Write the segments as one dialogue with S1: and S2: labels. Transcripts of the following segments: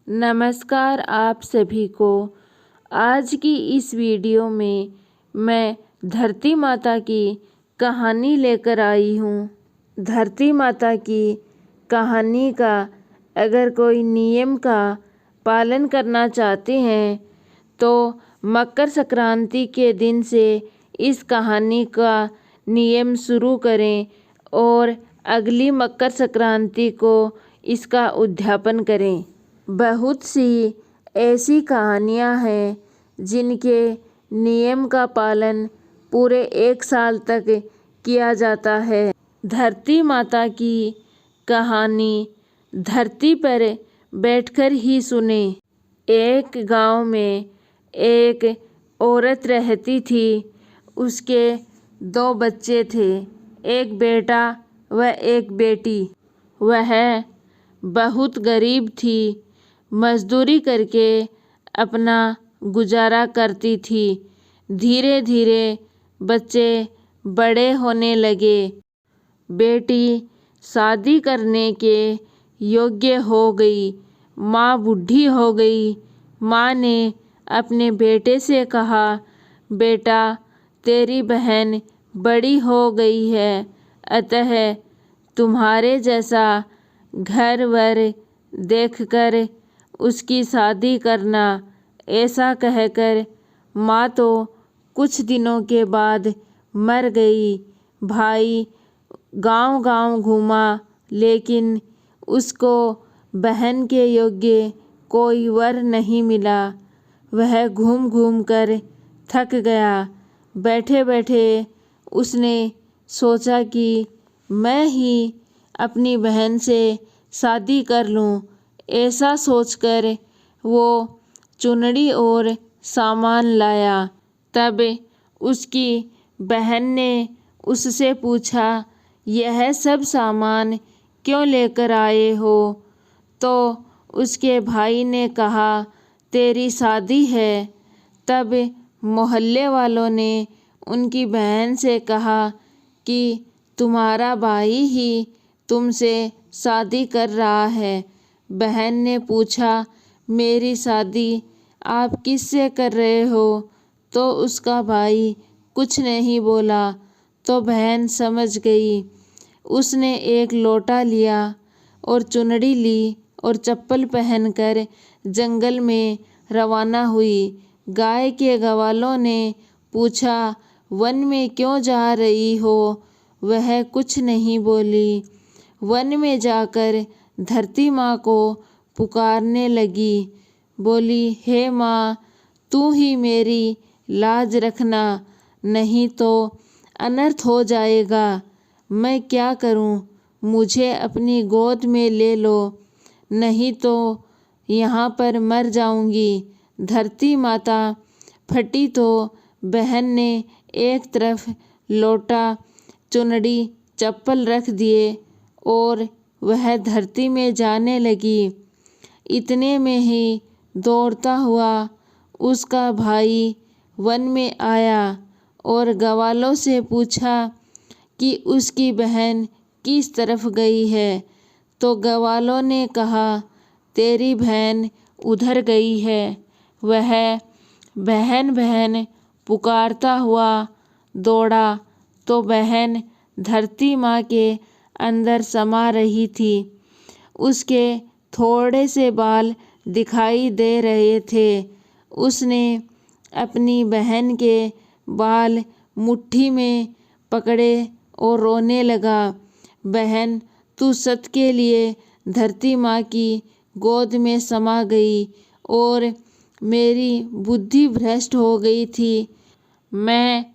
S1: नमस्कार आप सभी को। आज की इस वीडियो में मैं धरती माता की कहानी लेकर आई हूँ। धरती माता की कहानी का अगर कोई नियम का पालन करना चाहते हैं तो मकर संक्रांति के दिन से इस कहानी का नियम शुरू करें और अगली मकर संक्रांति को इसका उद्यापन करें। बहुत सी ऐसी कहानियाँ हैं जिनके नियम का पालन पूरे 1 साल तक किया जाता है। धरती माता की कहानी धरती पर बैठकर ही सुने। एक गांव में एक औरत रहती थी। उसके 2 बच्चे थे, एक बेटा व एक बेटी। वह बहुत गरीब थी, मजदूरी करके अपना गुजारा करती थी। धीरे धीरे बच्चे बड़े होने लगे। बेटी शादी करने के योग्य हो गई। माँ बूढ़ी हो गई। माँ ने अपने बेटे से कहा, बेटा तेरी बहन बड़ी हो गई है, अतः तुम्हारे जैसा घर वर देखकर उसकी शादी करना। ऐसा कहकर माँ तो कुछ दिनों के बाद मर गई। भाई गांव-गांव घूमा लेकिन उसको बहन के योग्य कोई वर नहीं मिला। वह घूम घूम कर थक गया। बैठे बैठे उसने सोचा कि मैं ही अपनी बहन से शादी कर लूं। ऐसा सोचकर वो चुनरी और सामान लाया। तब उसकी बहन ने उससे पूछा, यह सब सामान क्यों लेकर आए हो? तो उसके भाई ने कहा, तेरी शादी है। तब मोहल्ले वालों ने उनकी बहन से कहा कि तुम्हारा भाई ही तुमसे शादी कर रहा है। बहन ने पूछा, मेरी शादी आप किससे कर रहे हो? तो उसका भाई कुछ नहीं बोला। तो बहन समझ गई। उसने एक लोटा लिया और चुनरी ली और चप्पल पहनकर जंगल में रवाना हुई। गाय के ग्वालों ने पूछा, वन में क्यों जा रही हो? वह कुछ नहीं बोली। वन में जाकर धरती माँ को पुकारने लगी। बोली, हे माँ, तू ही मेरी लाज रखना, नहीं तो अनर्थ हो जाएगा। मैं क्या करूँ? मुझे अपनी गोद में ले लो, नहीं तो यहाँ पर मर जाऊँगी। धरती माता फटी तो बहन ने एक तरफ लोटा, चुनरी, चप्पल रख दिए और वह धरती में जाने लगी। इतने में ही दौड़ता हुआ उसका भाई वन में आया और ग्वालों से पूछा कि उसकी बहन किस तरफ गई है। तो ग्वालों ने कहा, तेरी बहन उधर गई है। वह बहन बहन पुकारता हुआ दौड़ा तो बहन धरती माँ के अंदर समा रही थी। उसके थोड़े से बाल दिखाई दे रहे थे। उसने अपनी बहन के बाल मुट्ठी में पकड़े और रोने लगा। बहन, तू सत के लिए धरती माँ की गोद में समा गई और मेरी बुद्धि भ्रष्ट हो गई थी। मैं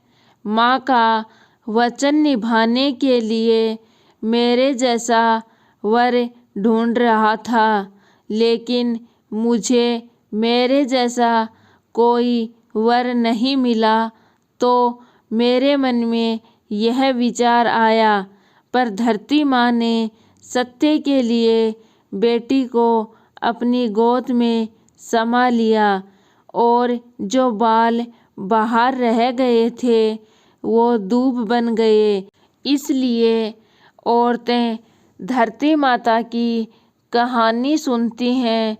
S1: माँ का वचन निभाने के लिए मेरे जैसा वर ढूंढ रहा था, लेकिन मुझे मेरे जैसा कोई वर नहीं मिला। तो मेरे मन में यह विचार आया, पर धरती माँ ने सत्य के लिए बेटी को अपनी गोद में समा लिया और जो बाल बाहर रह गए थे वो दूब बन गए। इसलिए औरतें धरती माता की कहानी सुनती हैं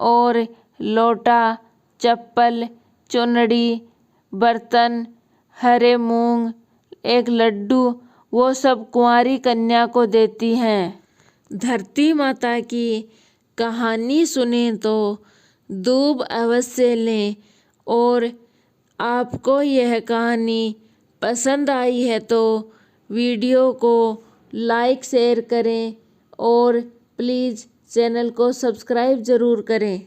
S1: और लोटा, चप्पल, चुनड़ी, बर्तन, हरे मूंग, एक लड्डू, वो सब कुंवारी कन्या को देती हैं। धरती माता की कहानी सुने तो दूब अवश्य लें। और आपको यह कहानी पसंद आई है तो वीडियो को लाइक शेयर करें और प्लीज़ चैनल को सब्सक्राइब ज़रूर करें।